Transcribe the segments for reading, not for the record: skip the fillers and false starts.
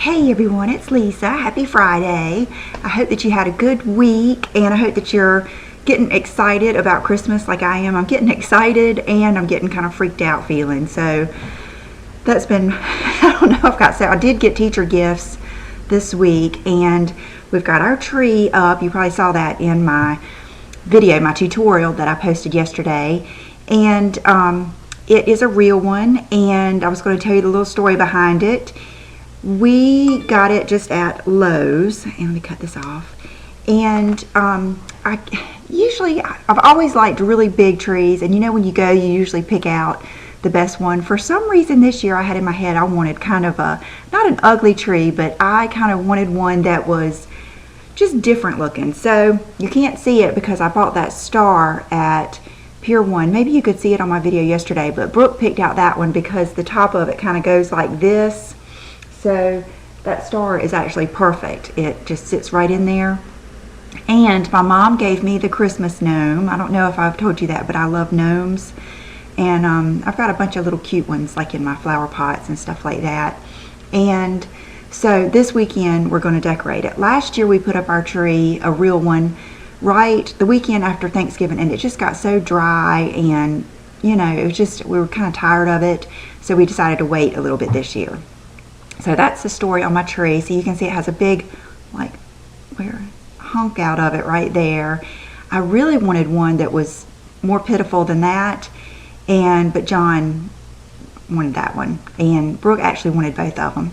Hey everyone, it's Lisa. Happy Friday. I hope that you had a good week and I hope that you're getting excited about Christmas like I am. I'm getting excited and I'm getting kind of freaked out feeling. So that's been, I don't know, I did get teacher gifts this week and we've got our tree up. You probably saw that in my video, my tutorial that I posted yesterday. And it is a real one and I was going to tell you the little story behind it. We got it just at Lowe's, and let me cut this off. And I've always liked really big trees, and you know when you go, you usually pick out the best one. For some reason this year I had in my head I wanted kind of not an ugly tree, but I kind of wanted one that was just different looking. So you can't see it because I bought that star at Pier 1. Maybe you could see it on my video yesterday, but Brooke picked out that one because the top of it kind of goes like this. So that star is actually perfect. It just sits right in there. And my mom gave me the Christmas gnome. I don't know if I've told you that, but I love gnomes. And I've got a bunch of little cute ones like in my flower pots and stuff like that. And so this weekend we're going to decorate it. Last year we put up our tree, a real one, right the weekend after Thanksgiving, and it just got so dry and, you know, it was just, we were kind of tired of it. So we decided to wait a little bit this year. So that's the story on my tree. So you can see it has a big, like, hunk out of it right there. I really wanted one that was more pitiful than that, but John wanted that one, and Brooke actually wanted both of them.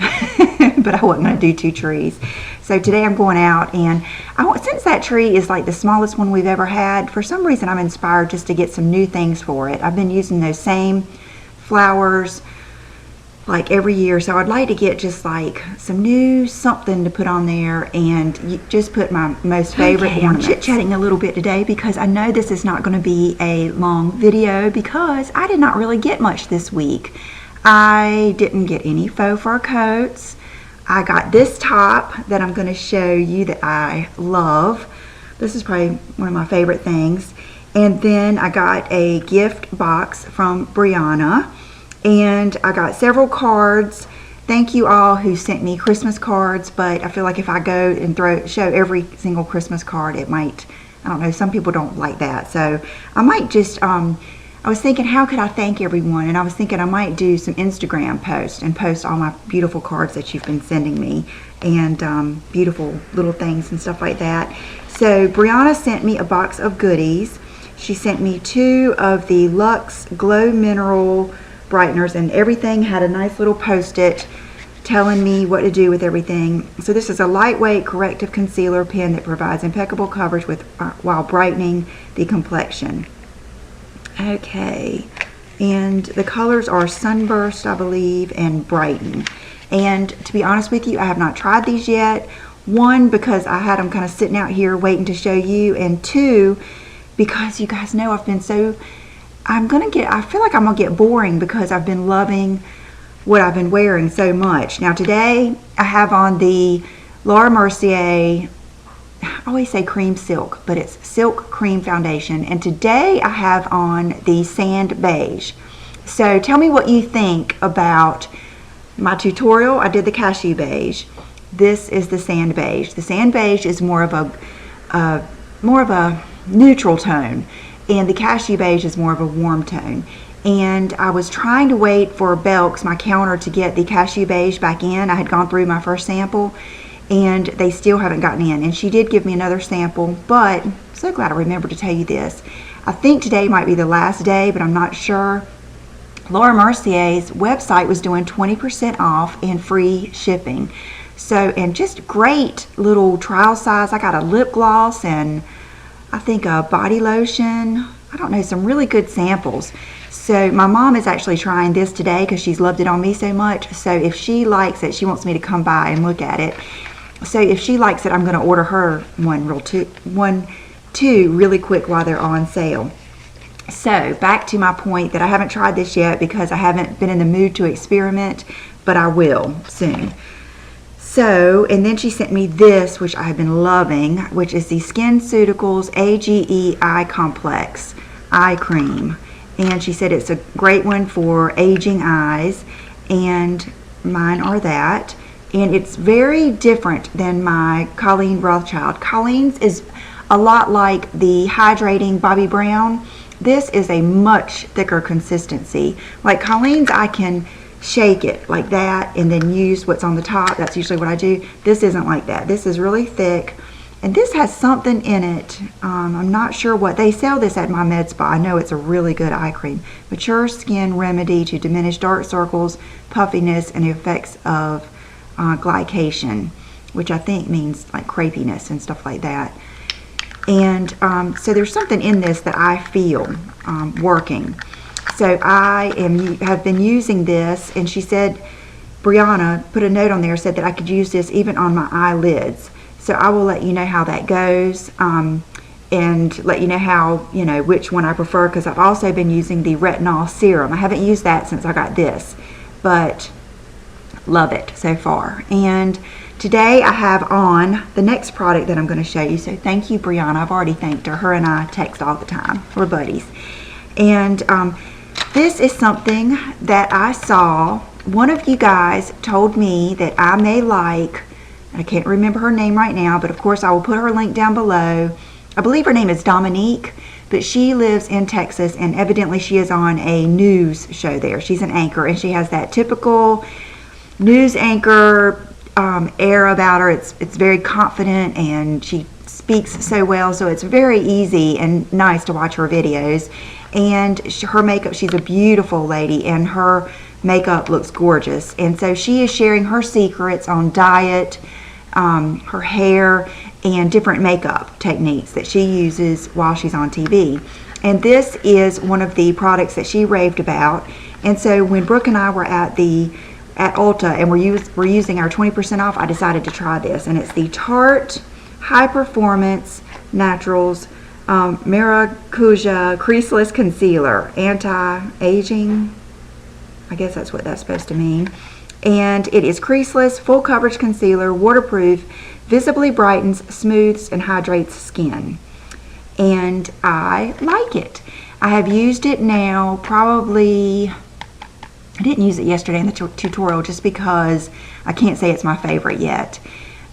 But I wasn't going to do two trees. So today I'm going out, and since that tree is like the smallest one we've ever had, for some reason I'm inspired just to get some new things for it. I've been using those same flowers like every year, so I'd like to get just like some new something to put on there and just put my most favorite ornaments. I'm chit-chatting a little bit today because I know this is not going to be a long video because I did not really get much this week. I didn't get any faux fur coats. I got this top that I'm going to show you that I love. This is probably one of my favorite things. And then I got a gift box from Brianna. And I got several cards. Thank you all who sent me Christmas cards, but I feel like if I go and show every single Christmas card, it might, I don't know, some people don't like that. So I might just, I was thinking, how could I thank everyone? And I was thinking I might do some Instagram posts and post all my beautiful cards that you've been sending me and beautiful little things and stuff like that. So Brianna sent me a box of goodies. She sent me 2 of the Luxe Glow Mineral brighteners, and everything had a nice little post-it telling me what to do with everything. So this is a lightweight corrective concealer pen that provides impeccable coverage while brightening the complexion. Okay, and the colors are Sunburst, I believe, and Brighten. And to be honest with you, I have not tried these yet. 1, because I had them kind of sitting out here waiting to show you, and 2, because you guys know I've been so, I feel like I'm gonna get boring because I've been loving what I've been wearing so much. Now today I have on the Laura Mercier, I always say cream silk, but it's silk cream foundation. And today I have on the sand beige. So tell me what you think about my tutorial. I did the cashew beige. This is the sand beige. The sand beige is more of a neutral tone, and the cashew beige is more of a warm tone. And I was trying to wait for Belk's, my counter, to get the cashew beige back in. I had gone through my first sample and they still haven't gotten in. And she did give me another sample, but I'm so glad I remembered to tell you this. I think today might be the last day, but I'm not sure. Laura Mercier's website was doing 20% off and free shipping. So, and just great little trial size. I got a lip gloss and I think a body lotion. I don't know, some really good samples. So my mom is actually trying this today because she's loved it on me so much. So if she likes it, she wants me to come by and look at it. So if she likes it, I'm going to order her two really quick while they're on sale. So back to my point that I haven't tried this yet because I haven't been in the mood to experiment, but I will soon. So, and then she sent me this, which I have been loving, which is the SkinCeuticals AGE Eye Complex Eye Cream. And she said it's a great one for aging eyes, and mine are that. and it's very different than my Colleen Rothschild. Colleen's is a lot like the hydrating Bobbi Brown. This is a much thicker consistency. Like Colleen's, I can shake it like that and then use what's on the top. That's usually what I do. This isn't like that. This is really thick, and this has something in it. I'm not sure what. They sell this at my med spa. I know it's a really good eye cream. Mature Skin Remedy to diminish dark circles, puffiness, and the effects of glycation, which I think means like crepiness and stuff like that. And so there's something in this that I feel working. So I have been using this, and she said, Brianna put a note on there, said that I could use this even on my eyelids. So I will let you know how that goes, and let you know how, which one I prefer, because I've also been using the retinol serum. I haven't used that since I got this, but love it so far. And today I have on the next product that I'm going to show you. So thank you, Brianna. I've already thanked her. Her and I text all the time. We're buddies. And this is something that I saw. One of you guys told me that I may like, I can't remember her name right now, but of course I will put her link down below. I believe her name is Dominique, but she lives in Texas, and evidently she is on a news show there. She's an anchor, and she has that typical news anchor air about her. It's very confident, and she speaks so well, so it's very easy and nice to watch her videos. And her makeup, she's a beautiful lady, and her makeup looks gorgeous. And so she is sharing her secrets on diet, her hair, and different makeup techniques that she uses while she's on TV. And this is one of the products that she raved about. And so when Brooke and I were at Ulta and we're using our 20% off, I decided to try this. And it's the Tarte High Performance Naturals Maracuja Creaseless Concealer, anti-aging. I guess that's what that's supposed to mean. And it is creaseless, full coverage concealer, waterproof, visibly brightens, smooths, and hydrates skin. And I like it. I have used it now probably, I didn't use it yesterday in the tutorial just because I can't say it's my favorite yet.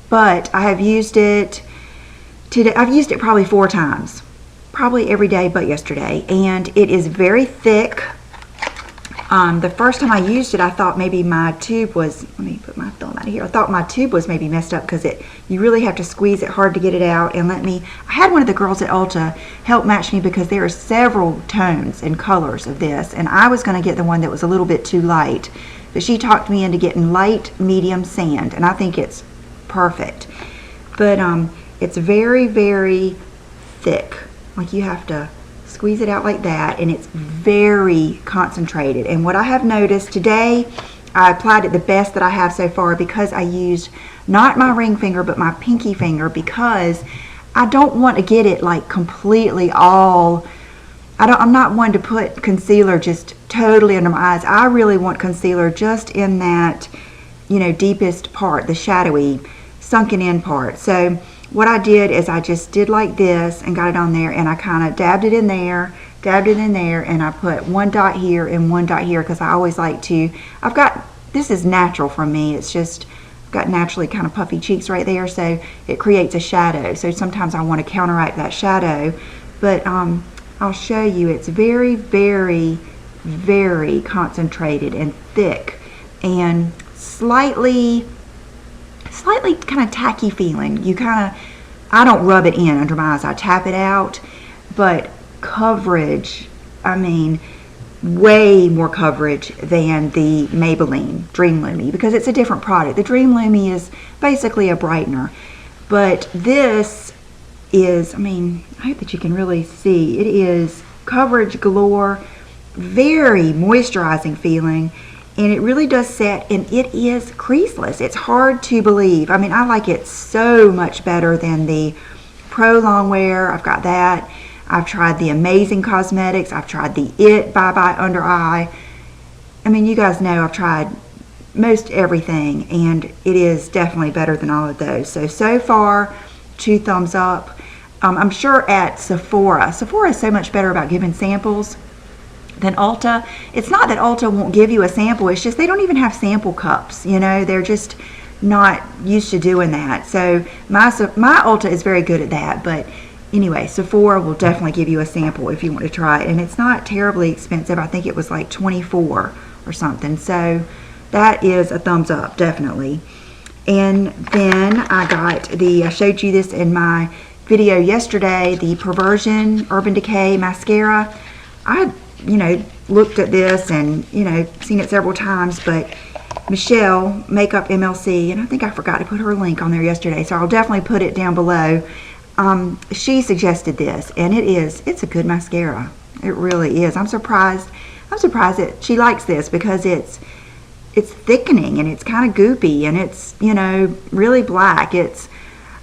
But I have used it today. I've used it probably 4 times. Probably every day but yesterday. And it is very thick. The first time I used it, I thought maybe my tube was, let me put my film out of here. I thought my tube was maybe messed up because you really have to squeeze it hard to get it out. And I had one of the girls at Ulta help match me because there are several tones and colors of this. And I was going to get the one that was a little bit too light. But she talked me into getting light, medium, sand. And I think it's perfect. But it's very, very thick. Like you have to squeeze it out like that, and it's very concentrated. And what I have noticed today, I applied it the best that I have so far because I used not my ring finger but my pinky finger, because I don't want to get it like completely all. I'm not one to put concealer just totally under my eyes. I really want concealer just in that, deepest part, the shadowy, sunken in part. So what I did is I just did like this and got it on there, and I kind of dabbed it in there, and I put 1 dot here and 1 dot here because I always like to, this is natural for me. It's just, I've got naturally kind of puffy cheeks right there, so it creates a shadow. So sometimes I want to counteract that shadow, but I'll show you. It's very, very, very concentrated and thick and slightly kind of tacky feeling. I don't rub it in under my eyes, I tap it out. But coverage, I mean, way more coverage than the Maybelline Dream Lumi, because it's a different product. The Dream Lumi is basically a brightener, but this is, I hope that you can really see, it is coverage galore, very moisturizing feeling. And it really does set, and it is creaseless. It's hard to believe. I like it so much better than the Pro Longwear. I've got that. I've tried the Amazing Cosmetics. I've tried the It Bye Bye Under Eye. You guys know I've tried most everything, and it is definitely better than all of those. So far, 2 thumbs up. I'm sure at Sephora is so much better about giving samples than Ulta. It's not that Ulta won't give you a sample, it's just they don't even have sample cups, they're just not used to doing that. So my Ulta is very good at that. But anyway, Sephora will definitely give you a sample if you want to try it. And it's not terribly expensive. I think it was like $24 or something. So that is a thumbs up, definitely. And then I showed you this in my video yesterday, the Perversion Urban Decay mascara. I, looked at this and, seen it several times, but Michelle, Makeup MLC, and I think I forgot to put her link on there yesterday, so I'll definitely put it down below. She suggested this, and it's a good mascara. It really is. I'm surprised that she likes this, because it's thickening and it's kind of goopy, and it's, really black. It's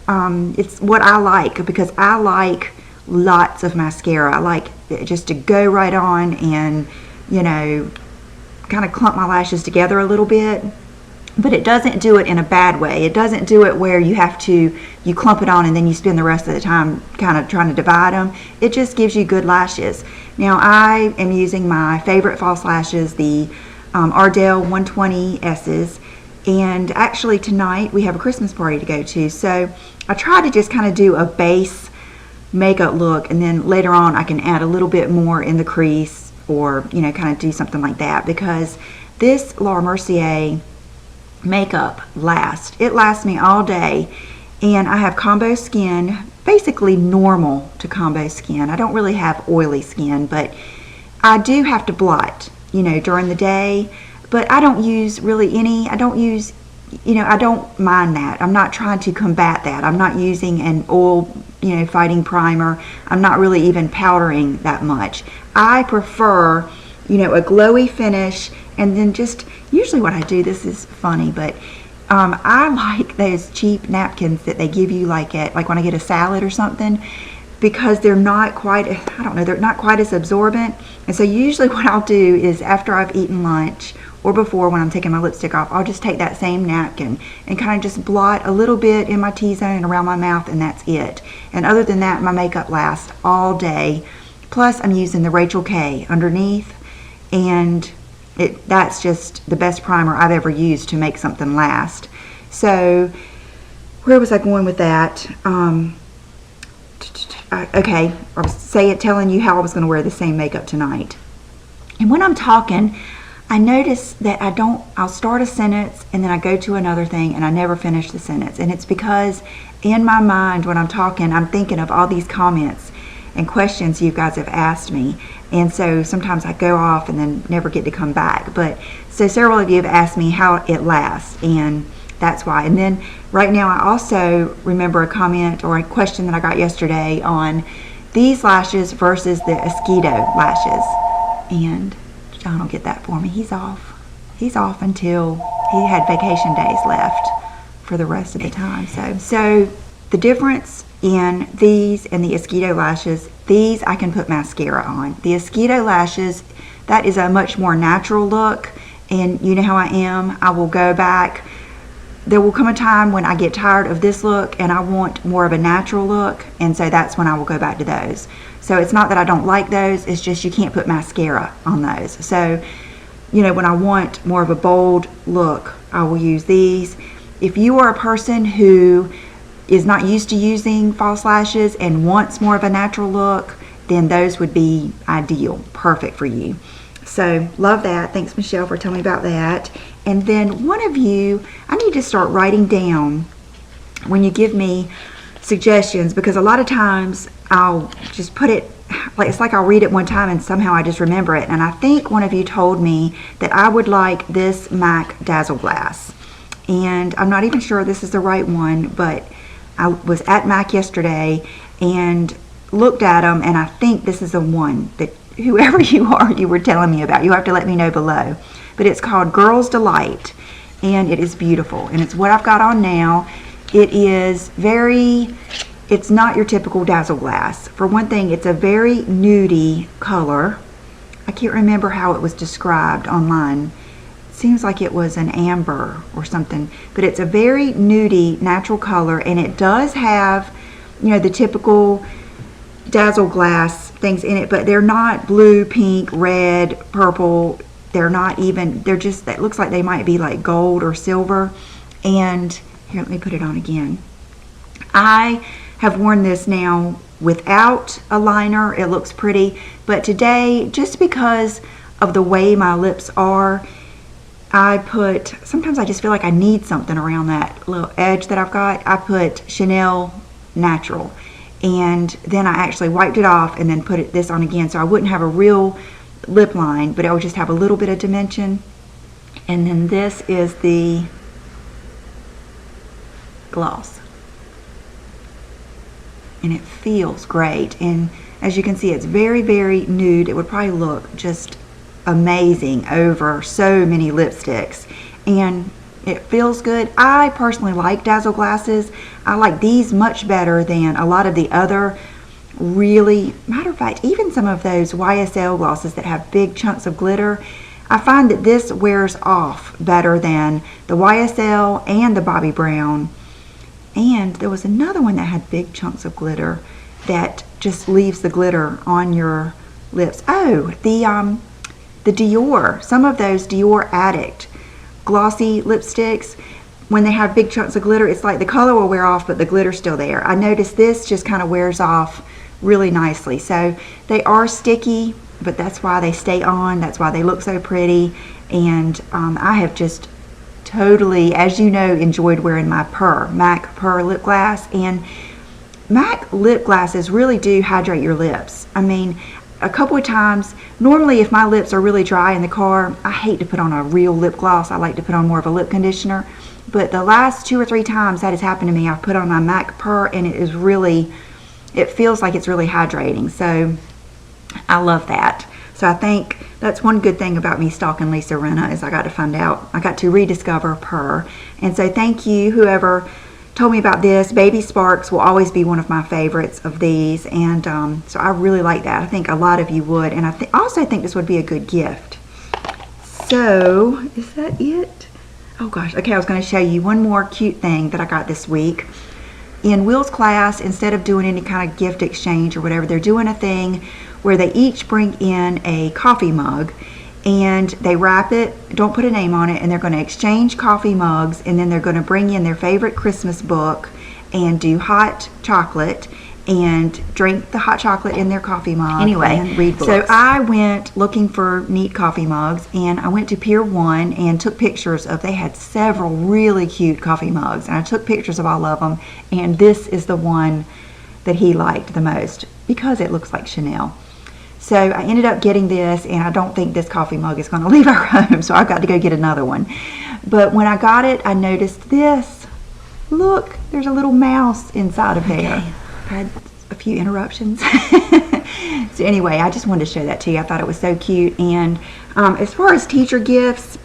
what I like, because I like lots of mascara. I like just to go right on and, kind of clump my lashes together a little bit. But it doesn't do it in a bad way. It doesn't do it where you clump it on and then you spend the rest of the time kind of trying to divide them. It just gives you good lashes. Now, I am using my favorite false lashes, the Ardell 120S's. And actually tonight we have a Christmas party to go to. So I try to just kind of do a base makeup look, and then later on I can add a little bit more in the crease, or kind of do something like that, because this Laura Mercier makeup lasts me all day. And I have combo skin, basically normal to combo skin. I don't really have oily skin, but I do have to blot during the day, but I don't use really any. I don't mind that. I'm not trying to combat that. I'm not using an oil fighting primer. I'm not really even powdering that much. I prefer a glowy finish. And then just usually what I do, this is funny, but I like those cheap napkins that they give you like when I get a salad or something, because they're not quite, they're not quite as absorbent. And so usually what I'll do is, after I've eaten lunch or before, when I'm taking my lipstick off, I'll just take that same napkin and kind of just blot a little bit in my T-zone and around my mouth, and that's it. And other than that, my makeup lasts all day. Plus, I'm using the Rachel K underneath, and that's just the best primer I've ever used to make something last. So, where was I going with that? Okay, I was telling you how I was going to wear the same makeup tonight. And when I'm talking, I notice that I'll start a sentence and then I go to another thing and I never finish the sentence. And it's because in my mind, when I'm talking, I'm thinking of all these comments and questions you guys have asked me. And so sometimes I go off and then never get to come back. But so several of you have asked me how it lasts, and that's why. And then right now I also remember a comment or a question that I got yesterday on these lashes versus the Eyeko lashes. And John will get that for me. He's off. He's off until he had vacation days left for the rest of the time. So the difference in these and the Eyeko lashes, these I can put mascara on. The Eyeko lashes, that is a much more natural look, and you know how I am. I will go back. There will come a time when I get tired of this look and I want more of a natural look, and so that's when I will go back to those. So it's not that I don't like those, it's just you can't put mascara on those. So, when I want more of a bold look, I will use these. If you are a person who is not used to using false lashes and wants more of a natural look, then those would be ideal, perfect for you. So, love that. Thanks, Michelle, for telling me about that. And then one of you, I need to start writing down when you give me suggestions, because a lot of times I'll just put it, it's like I'll read it one time and somehow I just remember it. And I think one of you told me that I would like this MAC Dazzleglass. And I'm not even sure this is the right one, but I was at MAC yesterday and looked at them, and I think this is the one that whoever you are, you were telling me about. You have to let me know below. But it's called Girl's Delight, and it is beautiful. And it's what I've got on now. It is it's not your typical Dazzleglass. For one thing, it's a very nudie color. I can't remember how it was described online. It seems like it was an amber or something. But it's a very nudie, natural color, and it does have, the typical Dazzleglass things in it, but they're not blue, pink, red, purple. They're not even, they're just, it looks like they might be like gold or silver. And here, let me put it on again. I have worn this now without a liner. It looks pretty, but today, just because of the way my lips are, sometimes I just feel like I need something around that little edge that I've got. I put Chanel Natural, and then I actually wiped it off and then put this on again, so I wouldn't have a real lip line, but I would just have a little bit of dimension. And then this is the gloss, and it feels great. And as you can see, it's very, very nude. It would probably look just amazing over so many lipsticks, and it feels good. I personally like Dazzleglasses. I like these much better than a lot of the other really, matter of fact, even some of those YSL glosses that have big chunks of glitter. I find that this wears off better than the YSL and the Bobbi Brown. And there was another one that had big chunks of glitter that just leaves the glitter on your lips. Oh, the Dior, some of those Dior Addict glossy lipsticks, when they have big chunks of glitter, it's like the color will wear off, but the glitter's still there. I noticed this just kind of wears off really nicely. So they are sticky, but that's why they stay on. That's why they look so pretty. And I have just totally, as you know, enjoyed wearing my MAC Purr lip gloss. And MAC lip glosses really do hydrate your lips. I mean, a couple of times, normally if my lips are really dry in the car, I hate to put on a real lip gloss. I like to put on more of a lip conditioner. But the last 2 or 3 times that has happened to me, I've put on my MAC Purr, and it feels like it's really hydrating. So I love that. So I think that's one good thing about me stalking Lisa Rinna, is I got to rediscover Purr. And so thank you, whoever told me about this. Baby Sparks will always be one of my favorites of these, and so I really like that. I think a lot of you would, and I also think this would be a good gift. So is that it? Oh gosh, okay, I was going to show you one more cute thing that I got this week. In Will's class, instead of doing any kind of gift exchange or whatever, they're doing a thing where they each bring in a coffee mug, and they wrap it, don't put a name on it, and they're going to exchange coffee mugs, and then they're going to bring in their favorite Christmas book and do hot chocolate and drink the hot chocolate in their coffee mug. Anyway, and read books. So I went looking for neat coffee mugs, and I went to Pier 1 and took pictures of, they had several really cute coffee mugs, and I took pictures of all of them, and this is the one that he liked the most because it looks like Chanel. So I ended up getting this, and I don't think this coffee mug is going to leave our home, so I've got to go get another one. But when I got it, I noticed this. Look, there's a little mouse inside of there. Okay. I had a few interruptions. So anyway, I just wanted to show that to you. I thought it was so cute. And as far as teacher gifts,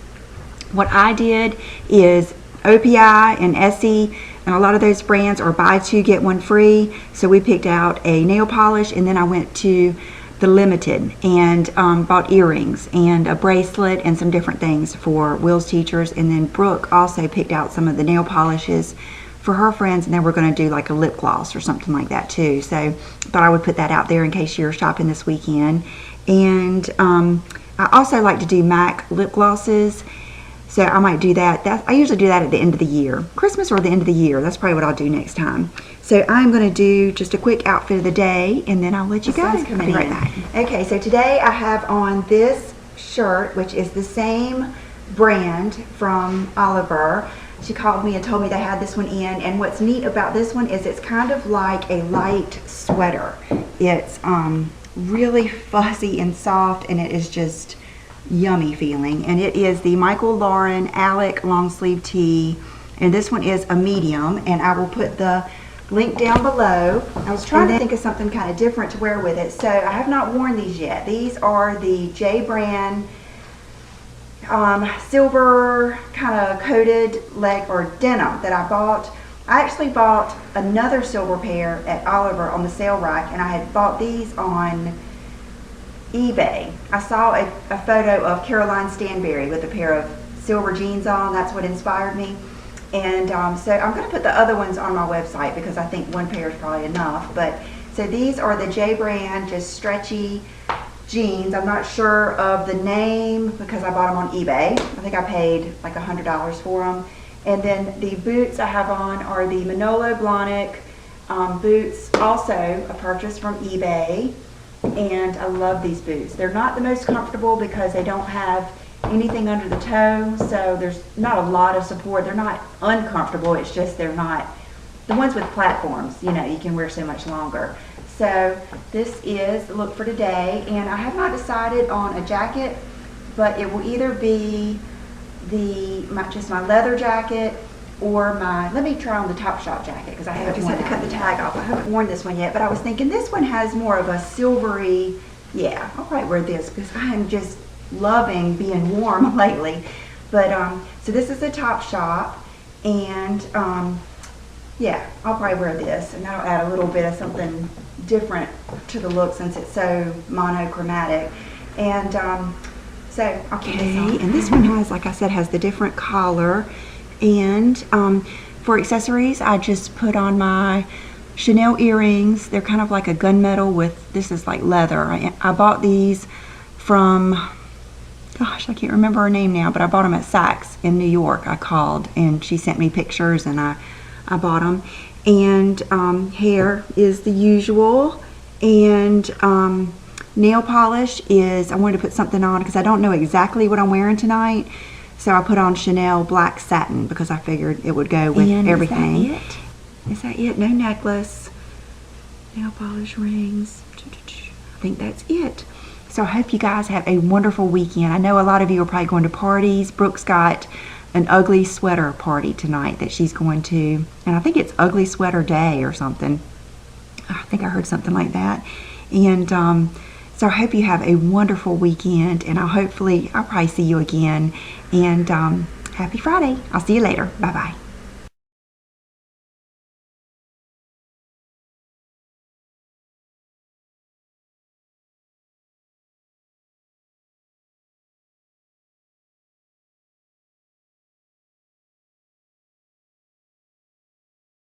what I did is OPI and Essie, and a lot of those brands are buy 2 get 1 free. So we picked out a nail polish, and then I went to the Limited and bought earrings and a bracelet and some different things for Will's teachers. And then Brooke also picked out some of the nail polishes for her friends, and then we're going to do like a lip gloss or something like that too. So thought I would put that out there in case you're shopping this weekend. And I also like to do MAC lip glosses, so I might do that. I usually do that at the end of the year, Christmas or the end of the year. That's probably what I'll do next time. So I'm going to do just a quick outfit of the day, and then I'll let you go. I'll be right back. Okay, so today I have on this shirt, which is the same brand from Oliver. She called me and told me they had this one in, and what's neat about this one is it's kind of like a light sweater. It's really fuzzy and soft, and it is just yummy feeling. And it is the Michael Lauren Alec long sleeve tee, and this one is a medium, and I will put the link down below. I was trying to think of something kind of different to wear with it, so I have not worn these yet. These are the J brand silver kind of coated leg or denim that I bought. I actually bought another silver pair at Oliver on the sale rack, and I had bought these on eBay. I saw a photo of Caroline Stanberry with a pair of silver jeans on. That's what inspired me. And so I'm going to put the other ones on my website because I think one pair is probably enough. But so these are the J brand, just stretchy jeans. I'm not sure of the name because I bought them on eBay. I think I paid like $100 for them. And then the boots I have on are the Manolo Blahnik boots, also a purchase from eBay. And I love these boots. They're not the most comfortable because they don't have anything under the toe, so there's not a lot of support. They're not uncomfortable, it's just they're not the ones with platforms, you know, you can wear so much longer. So this is the look for today, and I have not decided on a jacket, but it will either be just my leather jacket or let me try on the Topshop jacket, because I haven't just had to cut the tag off. I haven't worn this one yet, but I was thinking this one has more of a silvery, yeah, I'll probably wear this because I am just loving being warm lately. But so this is the Topshop, and yeah, I'll probably wear this, and that'll add a little bit of something different to the look since it's so monochromatic. And so I'll keep this on. And this one has, like I said, has the different collar. And for accessories, I just put on my Chanel earrings. They're kind of like a gunmetal with, this is like leather. I bought these from, gosh, I can't remember her name now, but I bought them at Saks in New York. I called and she sent me pictures, and I bought them. And hair is the usual. And nail polish is, I wanted to put something on because I don't know exactly what I'm wearing tonight. So I put on Chanel black satin because I figured it would go with everything. Is that it? Is that it? No necklace. Nail polish, rings. I think that's it. So I hope you guys have a wonderful weekend. I know a lot of you are probably going to parties. Brooke's got an ugly sweater party tonight that she's going to. And I think it's Ugly Sweater Day or something. I think I heard something like that. And so I hope you have a wonderful weekend, and I'll probably see you again. And happy Friday. I'll see you later. Bye-bye.